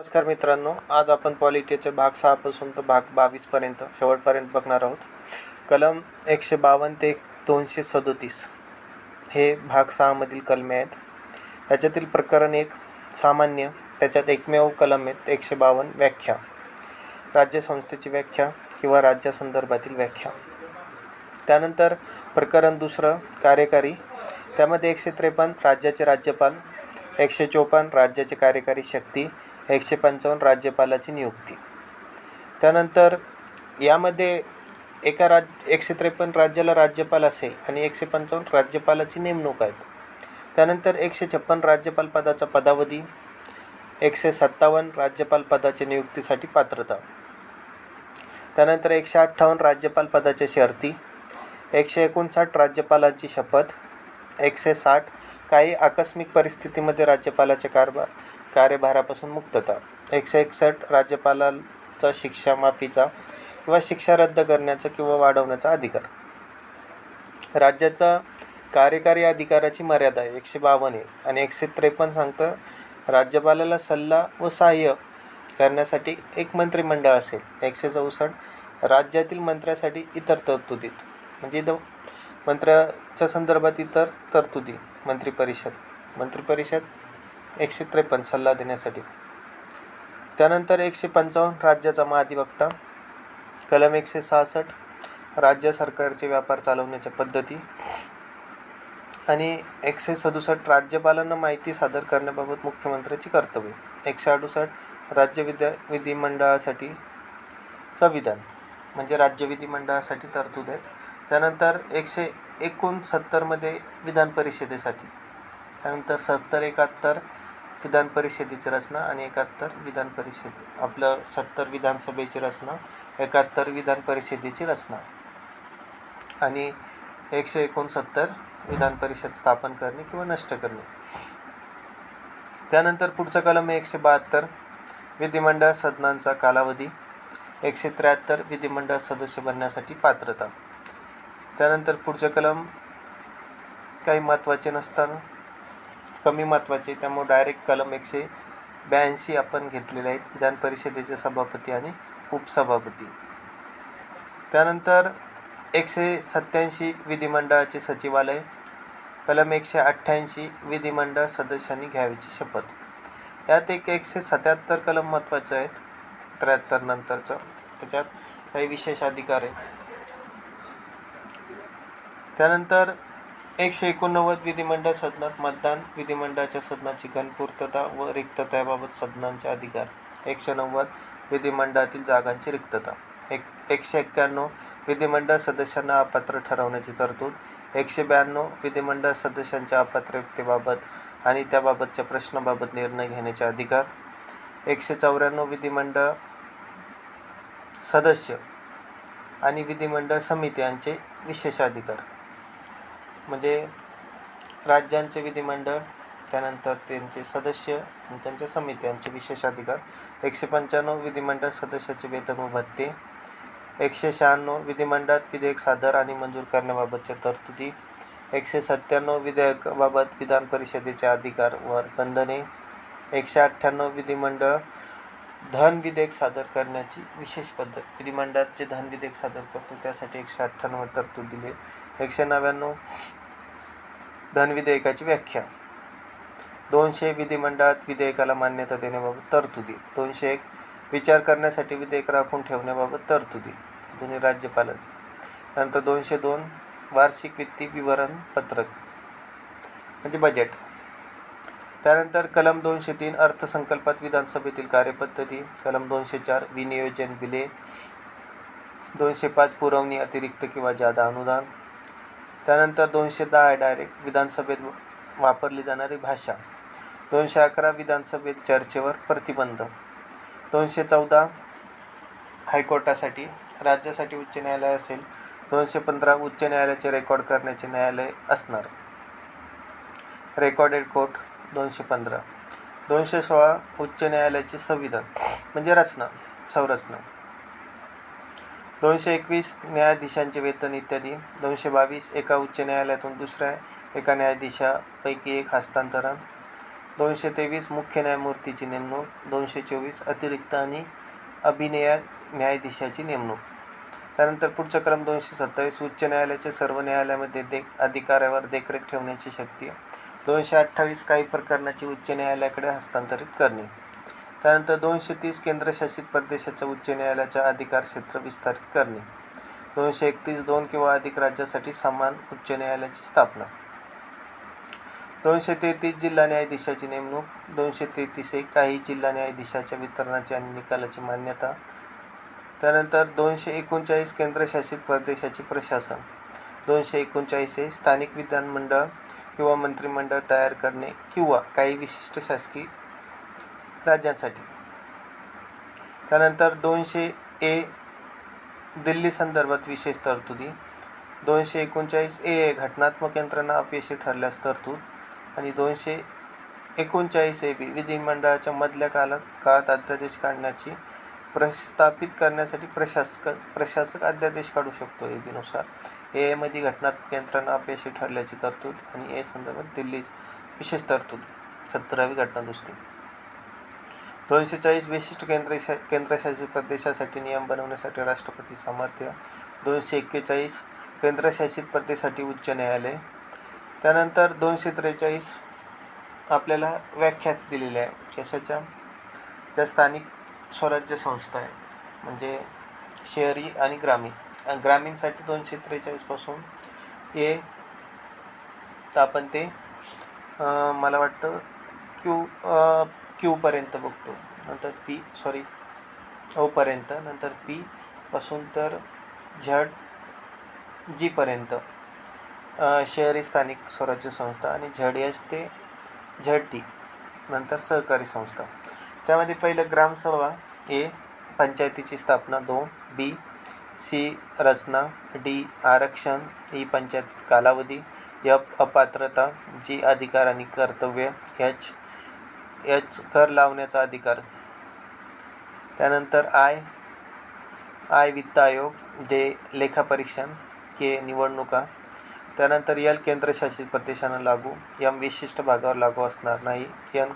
नमस्कार मित्रांनो, आज आपण पॉलिटीचे भाग 6 पासून तर भाग 22 पर्यंत शेवटपर्यंत बघणार आहोत. कलम 152 ते 237 हे भाग 6 मधील कलमे आहेत. याच्यातील प्रकरण 1 सामान्य, त्याच्यात एकमेव कलम आहेत 152 व्याख्या, राज्यसंस्थेची व्याख्या किंवा राज्यासंदर्भातील व्याख्या. त्यानंतर प्रकरण 2 कार्यकारी, त्यामध्ये 153 राज्याचे राज्यपाल, 154 राज्याची कार्यकारी शक्ती, 155 राज्यपालाची नियुक्ती. त्यानंतर यामध्ये 153 राज्याला राज्यपाल असेल आणि 155 राज्यपालाची नेमणूक आहेत. त्यानंतर 156 राज्यपाल पदाचा पदावधी, 157 राज्यपाल पदाच्या नियुक्तीसाठी पात्रता. त्यानंतर 158 राज्यपाल पदाच्या शर्ती, 159 राज्यपालांची शपथ, 160 काही आकस्मिक परिस्थितीमध्ये राज्यपालाच्या कार्यभारापासून मुक्तता, 161 राज्यपालाचा शिक्षा माफीचा किंवा शिक्षा रद्द करण्याचा किंवा वाढवण्याचा अधिकार. राज्याचा कार्यकारी अधिकाराची मर्यादा आहे 152 आहे आणि 153 सांगतं राज्यपालाला सल्ला व सहाय्य करण्यासाठी एक मंत्रिमंडळ असेल. 164 राज्यातील मंत्र्यासाठी इतर तरतुदीत, म्हणजे मंत्र्याच्या संदर्भात इतर तरतुदी, मंत्रिपरिषद 153 सल्ला देण्यासाठी. त्यानंतर 155 राज्याचा महाधिवक्ता. कलम 166 राज्य सरकारचे व्यापार चालवण्याच्या पद्धती आणि 167 राज्यपालांना माहिती सादर करण्याबाबत मुख्यमंत्र्याची कर्तव्ये. 168 राज्य विधिमंडळासाठी संविधान, म्हणजे राज्य विधिमंडळासाठी तरतूद आहेत. त्यानंतर 169 मध्ये विधान परिषदेसाठी. त्यानंतर 70, 71 विधान परिषदेची रचना आणि 71 विधान परिषद, 70 विधानसभेची रचना, 71 विधान परिषदेची रचना आणि 169 विधान परिषद स्थापन करणे किंवा नष्ट करणे. त्यानंतर पुढचा कलम 172 विधिमंडळ सदनांचा कालावधी, 173 विधिमंडळ सदस्य बनण्यासाठी पात्रता. त्यानंतर पुढचे कलम काही महत्त्वाचे नसताना कमी महत्त्वाचे, त्यामुळे डायरेक्ट कलम 182 आपण घेतलेले आहेत, विधान परिषदेचे सभापती आणि उपसभापती. त्यानंतर 187 विधिमंडळाचे सचिवालय. कलम 188 विधिमंडळ सदस्यांनी घ्यावीची शपथ. यात 177 कलम महत्त्वाचे आहेत 73 नंतरचं, त्याच्यात काही विशेष अधिकार आहे. त्यानंतर 189 विधिमंडळ सदनात मतदान, विधिमंडळाच्या सदनाची घनपूर्तता व रिक्तता याबाबत सदनांचे अधिकार. 190 विधिमंडळातील जागांची रिक्तता. 191 विधिमंडळ सदस्यांना अपात्र ठरवण्याची तरतूद. 192 विधिमंडळ सदस्यांच्या अपात्रतेबाबत आणि त्याबाबतच्या प्रश्नाबाबत निर्णय घेण्याचे अधिकार. 194 विधिमंडळ सदस्य आणि विधिमंडळ समिती यांचे विशेषाधिकार, म्हणजे राज्यांचे विधिमंडळ, त्यानंतर त्यांचे सदस्य आणि त्यांच्या समिती यांचे विशेषाधिकार. 195 विधिमंडळ सदस्याचे वेतन व भत्ते. 196 विधिमंडळात विधेयक सादर आणि मंजूर करण्याबाबतच्या तरतुदी. 197 विधेयकाबाबत विधान परिषदेचे अधिकार व बंधने. 198 विधिमंडळ धन विधेयक सादर करण्याची विशेष पद्धत, विधिमंडळात जे धन विधेयक सादर करतो त्यासाठी 198 तरतूद दिली. 199 धन विधेयकाची व्याख्या. 200 विधिमंडळात विधेयकाला मान्यता देण्याबाबत तरतुदी. 201 विचार करण्यासाठी विधेयक राखून ठेवण्याबाबत तरतुदी, दोन्ही राज्यपाल. नंतर 202 वार्षिक वित्तीय विवरण पत्रक, म्हणजे बजेट. त्यानंतर कलम 203 अर्थसंकल्पात विधानसभेतील कार्यपद्धती. कलम 204 विनियोजन बिले. 205 पुरवणी अतिरिक्त किंवा जादा अनुदान. त्यानंतर 210 डायरेक्ट विधानसभेत वापरली जाणारी भाषा. 211 विधानसभेत चर्चेवर प्रतिबंध. 214 हायकोर्टासाठी, राज्यासाठी उच्च न्यायालय असेल. 215 उच्च न्यायालयाचे रेकॉर्ड करण्याचे न्यायालय असणार, रेकॉर्डेड कोर्ट. 215 216 उच्च न्यायालयाचे संविधान, म्हणजे संरचना. 221 न्यायाधीशांचे वेतन इत्यादी. 222 एका उच्च न्यायालयातून दुसऱ्या एका न्यायाधीशापैकी एक हस्तांतरण. 223 मुख्य न्यायमूर्तीची नेमणूक. 224 अतिरिक्त आणि अभिनय न्यायाधीशाची नेमणूक. त्यानंतर पुढचा कलम 227 उच्च न्यायालयाचे सर्व न्यायालयामध्ये अधिकाऱ्यावर देखरेख ठेवण्याची शक्ती. 228 काही प्रकरणाची उच्च न्यायालयाकडे हस्तांतरित करणे. त्यानंतर 230 केंद्रशासित प्रदेशाच्या उच्च न्यायालयाच्या अधिकार क्षेत्र विस्तारित करणे. 231 2 किंवा अधिक राज्यासाठी समान उच्च न्यायालयाची स्थापना. 233 जिल्हा न्यायाधीशाची नेमणूक. 233 काही जिल्हा न्यायाधीशाच्या वितरणाची आणि निकालाची मान्यता. त्यानंतर 239 केंद्रशासित प्रदेशाची प्रशासन. 239 स्थानिक विधानमंडळ किंवा मंत्रिमंडळ तयार करणे किंवा काही विशिष्ट शासकीय राज्यांसाठी. त्यानंतर 200A दिल्ली संदर्भात विशेष तरतुदी. 239A घटनात्मक यंत्रणा अपयशी ठरल्यास तरतूद. आणि 239AB विधिमंडळाच्या मधल्या काळात अध्यादेश काढण्याची प्रस्थापित करण्यासाठी प्रशासक अध्यादेश काढू शकतो. एबीनुसार मध्ये घटनात्मक यंत्रणा अपयशी ठरल्याची तरतूद आणि ए संदर्भात दिल्ली विशेष तरतूद 17वी घटना दुरुस्ती. 240 विशिष्ट केंद्रशासित प्रदेशासाठी नियम बनवण्यासाठी राष्ट्रपती सामर्थ्य. 241 केंद्रशासित प्रदेशासाठी उच्च न्यायालय. त्यानंतर 243 आपल्याला व्याख्यात दिलेल्या आहे कशाच्या, ज्या स्थानिक स्वराज्य संस्था आहे म्हणजे शहरी आणि ग्रामीणसाठी 243 पासून ए तर आपण ते मला वाटतं क्यूपर्यंत बघतो, नंतर ओपर्यंत, नंतर पी पासून तर जीपर्यंत शहरी स्थानिक स्वराज्य संस्था आणि ZS ते ZT नंतर सहकारी संस्था. त्यामध्ये पहिलं ग्रामसभा. ए पंचायतीची स्थापना. 2 बी सी रचना. डी आरक्षण. ई पंचायत कालावधी. एफ अपात्रता. जी अधिकार आणि कर्तव्य. एच कर लावण्याचा अधिकार. त्यानंतर आय वित्त आयोग. जे लेखापरीक्षण. के निवडणुका. त्यानंतर एल केंद्रशासित प्रदेशांना लागू. एम विशिष्ट भागावर लागू असणार नाही. एन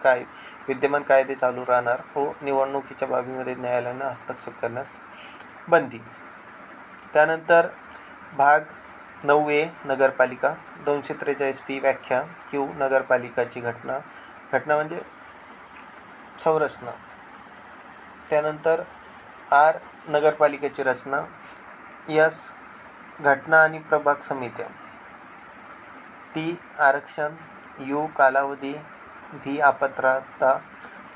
विद्यमान कायदे चालू राहणार. ओ निवडणुकीच्या बाबीमध्ये न्यायालयानं हस्तक्षेप करण्यास बंदी. त्यानंतर भाग 9A नगरपालिका. 243B व्याख्या. क्यू नगरपालिकाची घटना म्हणजे संरचना. त्यानंतर आर नगरपालिकेची रचना. एस घटना आणि प्रभाग समित्या. टी आरक्षण. यू कालावधी. व्ही अपात्रता.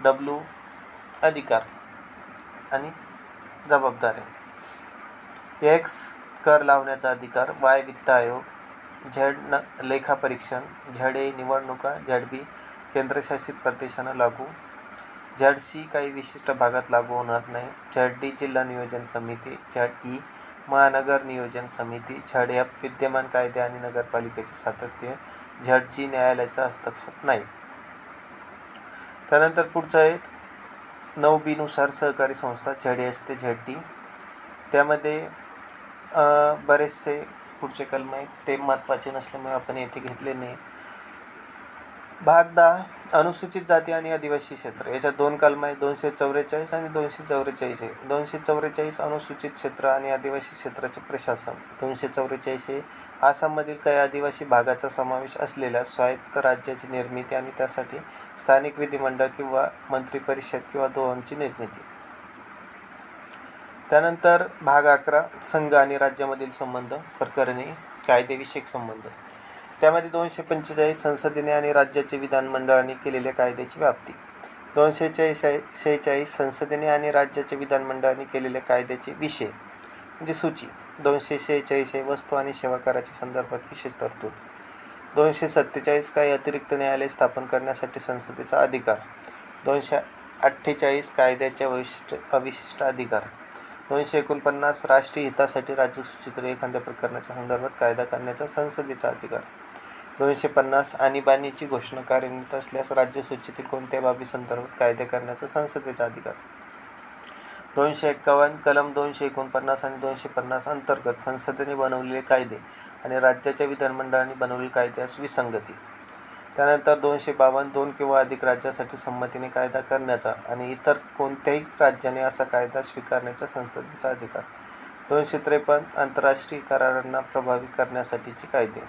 डब्ल्यू अधिकार आणि जबाबदारी. एक्स कर लावण्याचा अधिकार. वाय वित्त आयोग. झेड लेखापरीक्षण. ZA निवडणुका. ZB केंद्रशासित प्रदेशांना लागू. ZC काही विशिष्ट भागात लागू होणार नाही. ZD जिल्हा नियोजन समिती. ZE महानगर नियोजन समिती. ZF विद्यमान कायदे आणि नगरपालिकेचे सातत्य. ZG न्यायालयाचा हस्तक्षेप नाही. त्यानंतर पुढचं आहे 9B नुसार सहकारी संस्था. ZS ते ZT. त्यामध्ये बरेचसे पुढचे कलम आहेत, ते महत्त्वाचे नसल्यामुळे आपण येथे घेतले नाही. भाग 10 अनुसूचित जाती आणि आदिवासी क्षेत्र. याच्यात 2 कलम आहेत, 244 आणि 244 आहे. 244 अनुसूचित क्षेत्र आणि आदिवासी क्षेत्राचे प्रशासन. 244 आसाममधील काही आदिवासी भागाचा समावेश असलेल्या स्वायत्त राज्याची निर्मिती आणि त्यासाठी स्थानिक विधिमंडळ किंवा मंत्रिपरिषद किंवा दोहोंची निर्मिती. त्यानंतर भाग 11 संघ आणि राज्यामधील संबंध प्रकरणे कायदेविषयक संबंध. त्यामध्ये 245 संसदेने आणि राज्याचे विधानमंडळाने केलेल्या कायद्याची व्याप्ती. 246 संसदेने आणि राज्याच्या विधानमंडळाने केलेल्या कायद्याचे विषय म्हणजे सूची. 246 वस्तू आणि सेवा कराच्या संदर्भात विशेष तरतूद. 247 काही अतिरिक्त न्यायालय स्थापन करण्यासाठी संसदेचा अधिकार. 248 कायद्याच्या अविशिष्ट अधिकार. 249 राष्ट्रीय हितासाठी राज्यसूचीतील एखाद्या प्रकरणाच्या संदर्भात कायदा करण्याचा संसदेचा अधिकार. 250 आणीबाणीची घोषणा कार्यान्वित असल्यास राज्यसूचीतील कोणत्याही बाबी संदर्भात कायदे करण्याचा संसदेचा अधिकार. 251 कलम 249 आणि 250 अंतर्गत संसदेने बनवलेले कायदे आणि राज्याच्या विधानमंडळाने बनवलेले कायद्यास विसंगती. त्यानंतर 252 2 किंवा अधिक राज्यासाठी संमतीने कायदा करण्याचा आणि इतर कोणत्याही राज्याने असा कायदा स्वीकारण्याचा संसदेचा अधिकार. 253 आंतरराष्ट्रीय करारांना प्रभावी करण्यासाठीचे कायदे.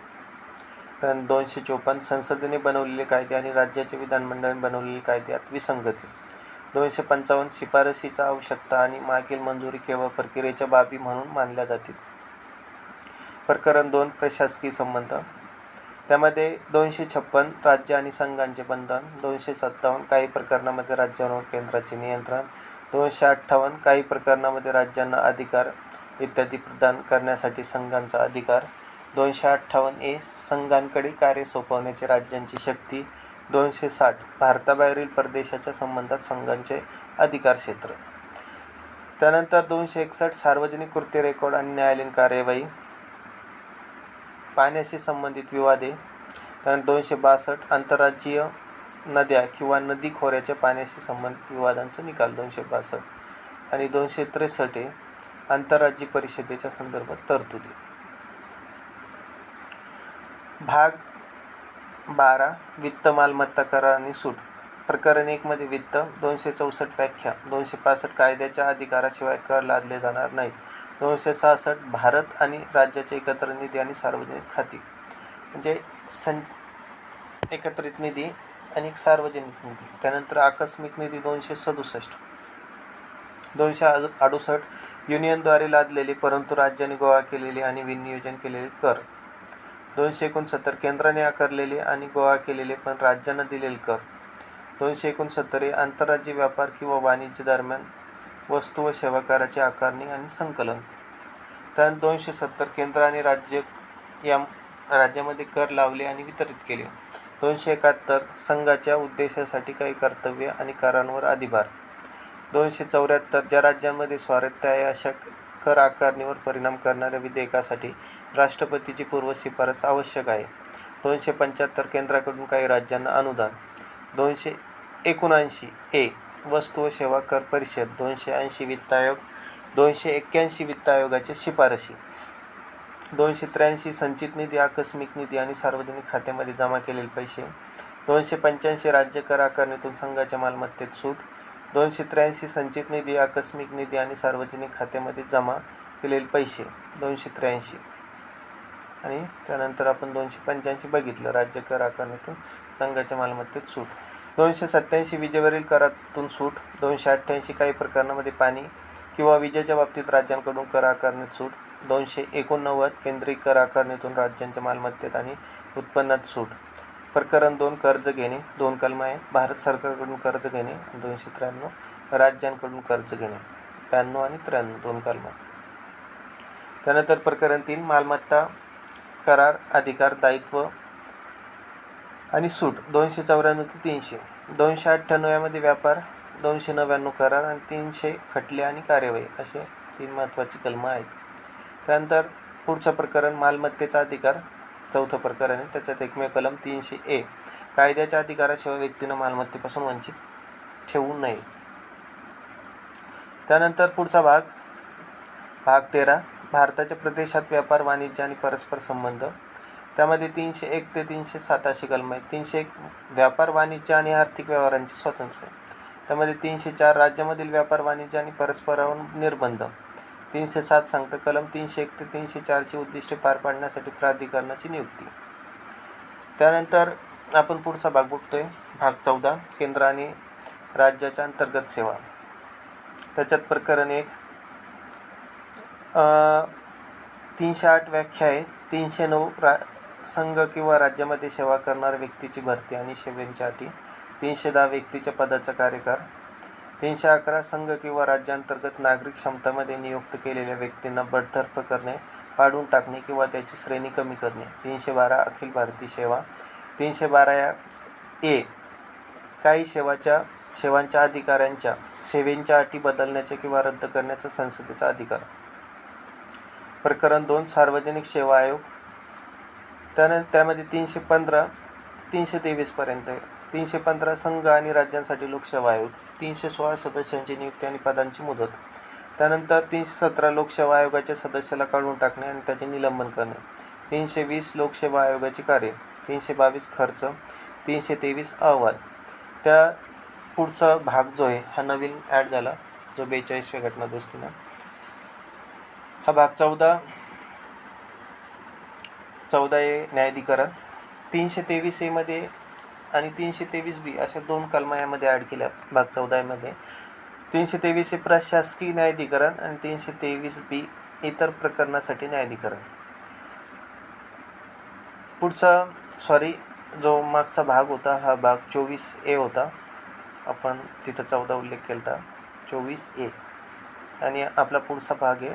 तर 254 संसदेने बनवलेले कायदे आणि राज्याचे विधानमंडळाने बनवलेले कायदे यात विसंगती. 255 शिफारसीचा आवश्यकता आणि मागील मंजुरी केवळ प्रक्रियेच्या बाबी म्हणून मानल्या जातील. प्रकरण 2 प्रशासकीय संबंध. त्यामध्ये 256 राज्य आणि संघांचे बंधन. 257 काही प्रकरणामध्ये राज्यांवर केंद्राचे नियंत्रण. 258 काही प्रकरणामध्ये राज्यांना अधिकार इत्यादी प्रदान करण्यासाठी संघांचा अधिकार. 258A संघांकडे कार्य सोपवण्याची राज्यांची शक्ती. 260 भारताबाहेरील परदेशाच्या संबंधात संघांचे अधिकार क्षेत्र. त्यानंतर 261 सार्वजनिक कृत्य रेकॉर्ड आणि न्यायालयीन कार्यवाही. पाण्याशी संबंधित विवादे. त्यानंतर 262 आंतरराज्यीय नद्या किंवा नदी खोऱ्याच्या पाण्याशी संबंधित विवादांचा निकाल. 262 आणि 263 आंतरराज्य परिषदेच्या संदर्भात तरतुदी. भाग 12 वित्त मालमत्ता करार आणि सूट. प्रकरण 1 मध्ये वित्त. 264 व्याख्या. 265 कायद्याच्या अधिकाराशिवाय कर लादले जाणार नाहीत. 266 भारत आणि राज्याचे एकत्र निधी आणि सार्वजनिक खाती म्हणजे एकत्रित निधी आणि सार्वजनिक निधी. त्यानंतर आकस्मिक निधी. 267 268 युनियनद्वारे लादलेले परंतु राज्याने गोळा केलेले आणि विनियोजन केलेले कर. 269 केंद्राने आकारलेले आणि गोळा केलेले पण राज्यांना दिलेले कर. 269 आंतरराज्य व्यापार किंवा वाणिज्य दरम्यान वस्तू व सेवा कराची आकारणी आणि संकलन. त्यानंतर 270 केंद्र आणि राज्य या राज्यामध्ये कर लावले आणि वितरित केले. 271 संघाच्या उद्देशासाठी काही कर्तव्य आणि करांवर अधिभार. 274 ज्या राज्यांमध्ये स्वारस्य आहे अशा कर आकारणीवर परिणाम करणाऱ्या विधेयकासाठी राष्ट्रपतीची पूर्व शिफारस आवश्यक आहे. 275 केंद्राकडून काही राज्यांना अनुदान. 279A वस्तू व सेवा कर परिषद. 280 वित्त आयोग. 281 वित्त आयोगाच्या शिफारशी. 283 संचित निधी, आकस्मिक निधी आणि सार्वजनिक खात्यामध्ये जमा केलेले पैसे. 285 राज्य कर आकारणीतून संघाच्या मालमत्तेत सूट. 283 संचित निधी, आकस्मिक निधी आणि सार्वजनिक खात्यामध्ये जमा केलेले पैसे. 283 आणि त्यानंतर आपण 285 बघितलं राज्य कर आकारणीतून संघाच्या मालमत्तेत सूट. 287 विजेवरील करातून सूट. 288 काही प्रकरणामध्ये पाणी किंवा विजेच्या बाबतीत राज्यांकडून कर आकारणीत सूट. 289 केंद्रीय कर आकारणीतून राज्यांच्या मालमत्तेत आणि उत्पन्नात सूट. प्रकरण 2 कर्ज घेणे. 2 कलम आहेत. भारत सरकारकडून कर्ज घेणे. 293 राज्यांकडून कर्ज घेणे. 92 आणि 93 2 कलम. त्यानंतर प्रकरण 3 मालमत्ता करार अधिकार दायित्व आणि सूट. 294 ते 300. 298 यामध्ये व्यापार. 299 करार आणि 300 खटले आणि कार्यवाही असे 3 महत्त्वाची कलमं आहेत. त्यानंतर पुढचं प्रकरण मालमत्तेचा अधिकार. 4थं प्रकरण आहे. त्याच्यात एकमेव कलम 300A कायद्याच्या अधिकाराशिवाय व्यक्तीनं मालमत्तेपासून वंचित ठेवू नये. त्यानंतर पुढचा भाग 13 भारताच्या प्रदेशात व्यापार वाणिज्य आणि परस्पर संबंध. त्यामध्ये 301 ते 307 अशी कलम आहेत. 301 व्यापार वाणिज्य आणि आर्थिक व्यवहारांचे स्वातंत्र्य. त्यामध्ये 304 राज्यामधील व्यापार वाणिज्य आणि परस्परावर निर्बंध. 307 सांगतं कलम 301 ते 304 उद्दिष्टे पार पाडण्यासाठी प्राधिकरणाची नियुक्ती. त्यानंतर आपण पुढचा भाग बघतोय भाग 14 केंद्र आणि राज्याच्या अंतर्गत सेवा. त्याच्यात प्रकरण 1 308 व्याख्या आहे. 309 संघ किंवा राज्यामध्ये सेवा करणाऱ्या व्यक्तीची भरती आणि सेवेच्या अटी. 310 व्यक्तीच्या पदाचा कार्यकाळ. 311 संघ किंवा राज्यांतर्गत नागरिक क्षमतामध्ये नियुक्त केलेल्या व्यक्तींना बडतर्फ करणे, काढून टाकणे किंवा त्याची श्रेणी कमी करणे. 312 अखिल भारतीय सेवा. 312A काही सेवांच्या अधिकाऱ्यांच्या सेवेंच्या अटी बदलण्याचा किंवा रद्द करण्याचा संसदेचा अधिकार. प्रकरण 2 सार्वजनिक सेवा आयोग. त्यामध्ये 315 323 पर्यंत आहे. 315 संघ आणि राज्यांसाठी लोकसेवा आयोग. 316 सदस्यांची नियुक्ती आणि पदांची मुदत. त्यानंतर 317 लोकसेवा आयोगाच्या सदस्याला काढून टाकणे आणि त्याचे निलंबन करणे. 320 लोकसेवा आयोगाची कार्य. 322 खर्च. 323 अहवाल. त्या पुढचा भाग जो आहे हा नवीन ॲड झाला, जो 42व्या घटनादुरुस्तीनं. हा भाग 14 ए न्यायाधिकरण. 323 मध्ये आणि 323B अशा 2 कलमा यामध्ये ॲड केल्या भाग 14 मध्ये. 323 प्रशासकीय न्यायाधिकरण आणि 323B इतर प्रकरणासाठी न्यायाधिकरण. जो मागचा भाग होता हा भाग 24A होता. आपण तिथं 14 उल्लेख केला होता, 24A. आणि आपला पुढचा भाग आहे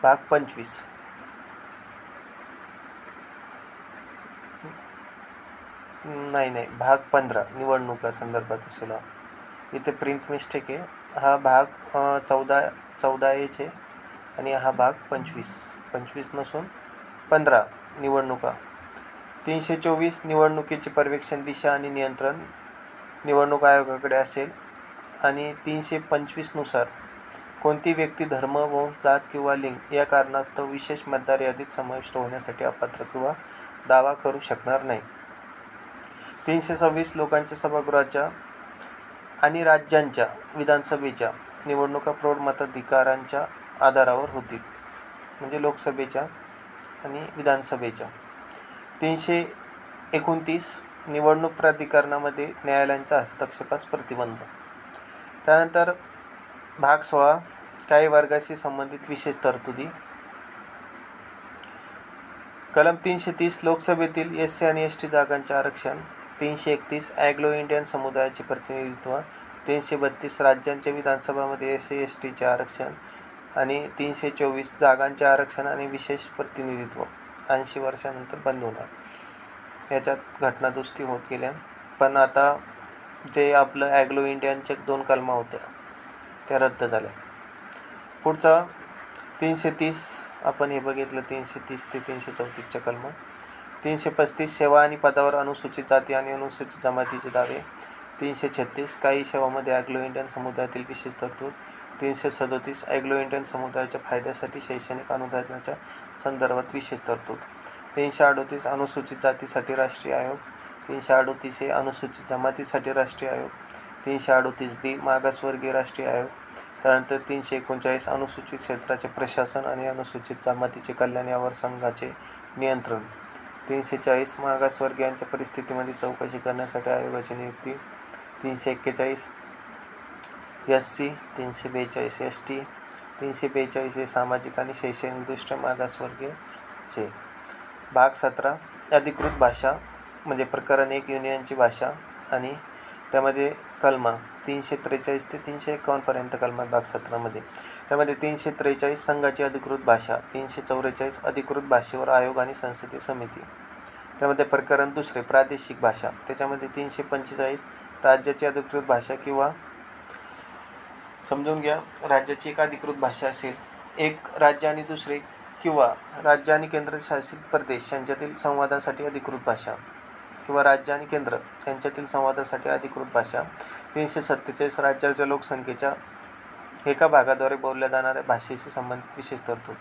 भाग 25. नाही, भाग 15 निवडणुका संदर्भात असेल. इथे प्रिंट मिस्टेक आहे. हा भाग 14Aच आहे आणि हा भाग 25 नसून 15 निवडणुका. 324 निवडणुकीचे पर्यवेक्षण, दिशा आणि नियंत्रण निवडणूक आयोगाकडे असेल. आणि 325 नुसार कोणती व्यक्ती धर्म, वंश, जात किंवा लिंग या कारणास्तव विशेष मतदार यादीत समाविष्ट होण्यासाठी अपात्र किंवा दावा करू शकणार नाही. 326 लोकांच्या सभागृहाच्या आणि राज्यांच्या विधानसभेच्या निवडणुका प्रौढ मताधिकारांच्या आधारावर होतील, म्हणजे लोकसभेच्या आणि विधानसभेच्या. 329 निवडणूक प्राधिकरणामध्ये न्यायालयांचा हस्तक्षेपास प्रतिबंध. त्यानंतर भाग 16 काही वर्गाशी संबंधित विशेष तरतुदी. कलम 330 लोकसभेतील SC आणि ST जागांचे आरक्षण. 331 ॲग्लो इंडियन समुदायाचे प्रतिनिधित्व. 332 राज्यांच्या विधानसभामध्ये SC STचे आरक्षण. आणि 324 जागांचे आरक्षण आणि विशेष प्रतिनिधित्व 80 वर्षानंतर बंद होणार. याच्यात घटनादुरुस्ती होत गेल्या. पण आता जे आपलं ॲग्लो इंडियनचे 2 कलमा होत्या त्या रद्द झाल्या. पुढचा 330 आपण हे बघितलं, 330 ते 334च्या कलमा. 335 सेवा आणि पदावर अनुसूचित जाती आणि अनुसूचित जमातीचे दावे. 336 काही सेवामध्ये ॲग्लो इंडियन समुदायातील विशेष तरतूद. 337 ॲग्लो इंडियन समुदायाच्या फायद्यासाठी शैक्षणिक अनुदानाच्या संदर्भात विशेष तरतूद. 338 अनुसूचित जातीसाठी राष्ट्रीय आयोग. 338A अनुसूचित जमातीसाठी राष्ट्रीय आयोग. 338B मागासवर्गीय राष्ट्रीय आयोग. त्यानंतर 339 अनुसूचित क्षेत्राचे प्रशासन आणि अनुसूचित जमातीचे कल्याण यावर संघाचे नियंत्रण. 340 मागासवर्गीयांच्या परिस्थितीमध्ये चौकशी करण्यासाठी आयोगाची नियुक्ती. 341 SC. 342 ST. 342 हे सामाजिक आणि शैक्षणिकदृष्ट्या मागासवर्गीय. भाग 17 अधिकृत भाषा, म्हणजे प्रकरण 1 युनियनची भाषा. आणि त्यामध्ये कलमा 343 ते 351 पर्यंत कलमा भाग 17 मध्ये. त्यामध्ये 343 संघाची अधिकृत भाषा. 344 अधिकृत भाषेवर आयोग आणि संसदीय समिती. त्यामध्ये प्रकरण 2 प्रादेशिक भाषा. त्याच्यामध्ये 345 राज्याची अधिकृत भाषा किंवा समजून घ्या, राज्याची एक अधिकृत भाषा असेल, एक राज्य आणि दुसरे किंवा राज्य आणि केंद्रशासित प्रदेश यांच्यातील संवादासाठी अधिकृत भाषा किंवा राज्य आणि केंद्र यांच्यातील संवादासाठी अधिकृत भाषा. 347 राज्याच्या लोकसंख्येच्या एका भागाद्वारे बोलल्या जाणाऱ्या भाषेशी संबंधित विशेष तरतूद.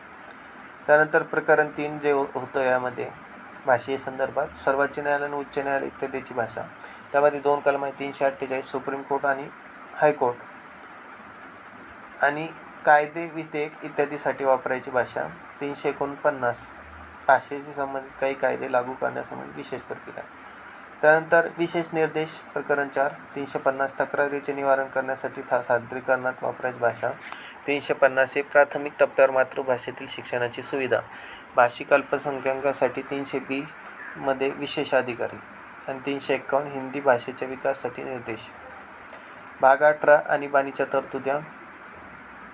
त्यानंतर प्रकरण 3 जे होतं यामध्ये भाषे संदर्भात सर्वोच्च न्यायालय आणि उच्च न्यायालय इत्यादीची भाषा. त्यामध्ये 2 कलम आहेत. 348 सुप्रीम कोर्ट आणि हायकोर्ट आणि कायदे, विधेयक इत्यादीसाठी वापरायची भाषा. 349 भाषेशी संबंधित काही कायदे लागू करण्यासंबंधी विशेष प्रक्रिया. त्यानंतर विशेष निर्देश प्रकरण 4. 350 तक्रारीचे निवारण करण्यासाठी सादरीकरणात वापरायची भाषा. 350 हे प्राथमिक टप्प्यावर मातृभाषेतील शिक्षणाची सुविधा. भाषिक अल्पसंख्याकांसाठी 300B मध्ये विशेष अधिकारी. आणि 351 हिंदी भाषेच्या विकासासाठी निर्देश. भाग 18 आणीबाणीच्या तरतुद्या.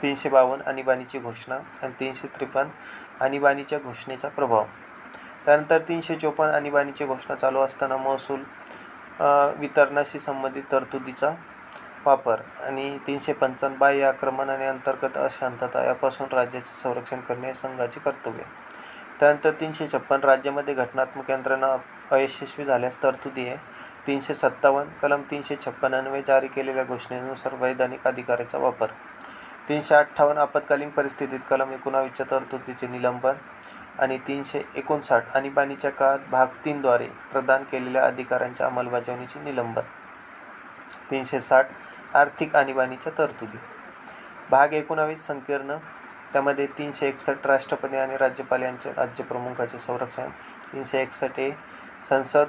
352 आणीबाणीची घोषणा आणि 353 आणीबाणीच्या घोषणेचा प्रभाव. त्यानंतर 354 आणीबाणीची घोषणा चालू असताना महसूल वितरणाशी संबंधित तरतुदीचा वापर. आणि 355 बाह्य आक्रमण आणि अंतर्गत अशांतता यापासून राज्याचे संरक्षण करणे हे संघाचे कर्तव्य. त्यानंतर 356 राज्यामध्ये घटनात्मक यंत्रणा अयशस्वी झाल्यास तरतुदी आहे. 357 कलम 356 अन्वये जारी केलेल्या घोषणेनुसार वैधानिक अधिकाराचा वापर. 358 आपत्कालीन परिस्थितीत कलम 19च्या तरतुदीचे निलंबन. आणि 359 आणीबाणीच्या काळात भाग 3 द्वारे प्रदान केलेल्या अधिकारांच्या अंमलबजावणीचे निलंबन. 360 आर्थिक आणीबाणीच्या तरतुदी. भाग 19 संकीर्ण, त्यामध्ये 361 राष्ट्रपती आणि राज्यपाल यांचे राज्यप्रमुखाचे संरक्षण. 361 संसद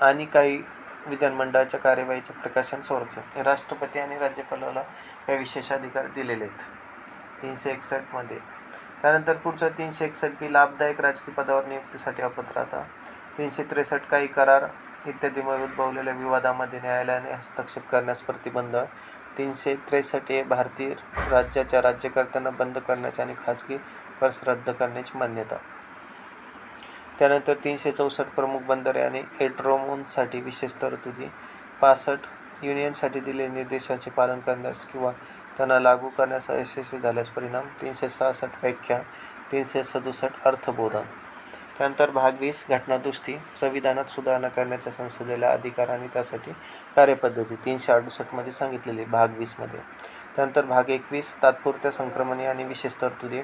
आणि काही विधानमंडळाच्या कार्यवाहीचे प्रकाशन संरक्षण. राष्ट्रपती आणि राज्यपालाला काही विशेष अधिकार दिलेले आहेत 361 त्यानंतर पुढचं 361 लाभदायक राजकीय पदावर नियुक्तीसाठी अपात्रता. 363 काही करार इत्यादीमुळे उद्भवलेल्या विवादामध्ये न्यायालयाने हस्तक्षेप करण्यास प्रतिबंध. 363 भारतीय राज्याच्या राज्यकर्त्यांना बंद करण्याची आणि खाजगी पर्स रद्द करण्याची मान्यता. त्यानंतर 364 प्रमुख बंदरे आणि एरोड्रोमसाठी विशेष तरतुदी. 65 युनियनसाठी दिलेल्या निर्देशांचे पालन करण्यास किंवा त्यांना लागू करण्यास अयशस्वी झाल्यास परिणाम. 366 व्याख्या. 367 अर्थबोधन. त्यानंतर भाग 20 घटनादुरुस्ती, संविधानात सुधारणा करण्याचा संसदेला अधिकार आणि त्यासाठी कार्यपद्धती 368 सांगितलेली भाग 20 त्यानंतर भाग 21 तात्पुरत्या संक्रमणे आणि विशेष तरतुदी.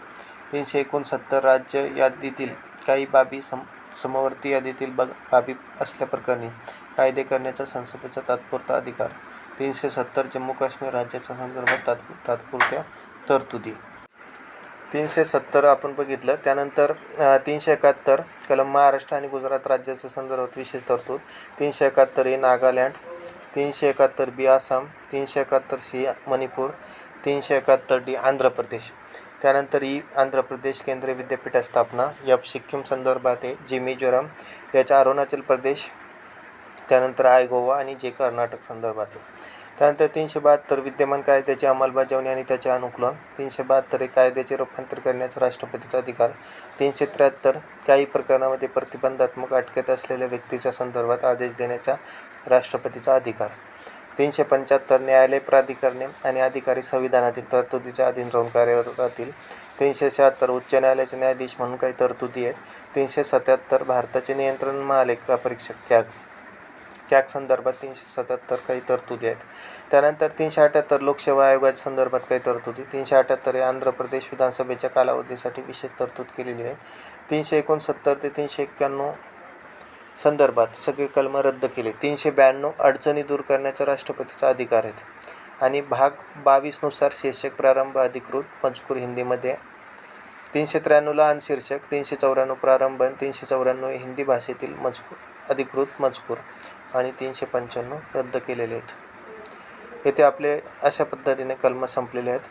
369 राज्य यादीतील काही बाबी समवर्ती यादीतील बाबी असल्याप्रकरणी कायदे करण्याचा संसदेचा तात्पुरता अधिकार. 370 जम्मू काश्मीर राज्याच्या संदर्भात तात्पुरत्या तरतुदी. 370 आपण बघितलं. त्यानंतर 371 कलम महाराष्ट्र आणि गुजरात राज्याच्या संदर्भात विशेष तरतूद. 371 नागालँड. 371 आसाम. 371 मणिपूर. 371 आंध्र प्रदेश. त्यानंतर आंध्र प्रदेश केंद्रीय विद्यापीठ स्थापना. सिक्कीम संदर्भात आहे. मिझोराम याच्या अरुणाचल प्रदेश. त्यानंतर गोवा आणि कर्नाटक संदर्भात आहे. त्यानंतर 372 विद्यमान कायद्याची अंमलबजावणी आणि त्याचे अनुकूलन. 372 कायद्याचे रूपांतर करण्याचा राष्ट्रपतीचा अधिकार. 373 काही प्रकरणामध्ये प्रतिबंधात्मक अटकेत असलेल्या व्यक्तीच्या संदर्भात आदेश देण्याचा राष्ट्रपतीचा अधिकार. 375 न्यायालय प्राधिकरणे आणि अधिकारी संविधानातील तरतुदीच्या अधीन राहून कार्यरत राहतील. 376 उच्च न्यायालयाचे न्यायाधीश म्हणून काही तरतुदी आहेत. 377 भारताचे नियंत्रण महालेखा परीक्षक कॅग संदर्भात 377 काही तरतुदी आहेत. त्यानंतर 378 लोकसेवा आयोगाच्या संदर्भात काही तरतुदी. 378 आंध्र प्रदेश विधानसभेच्या कालावधीसाठी विशेष तरतूद केलेली आहे. 369 ते 391 संदर्भात सगळे कलम रद्द केले. 392 अडचणी दूर करण्याचा राष्ट्रपतीचा अधिकार आहेत. आणि भाग 22 नुसार शीर्षक प्रारंभ अधिकृत मजकूर हिंदीमध्ये. 393 लहान शीर्षक. 394 प्रारंभ. 394 हिंदी भाषेतील अधिकृत मजकूर आणि 395 रद्द केलेले आहेत. येथे आपले अशा पद्धतीने कलम संपलेले आहेत.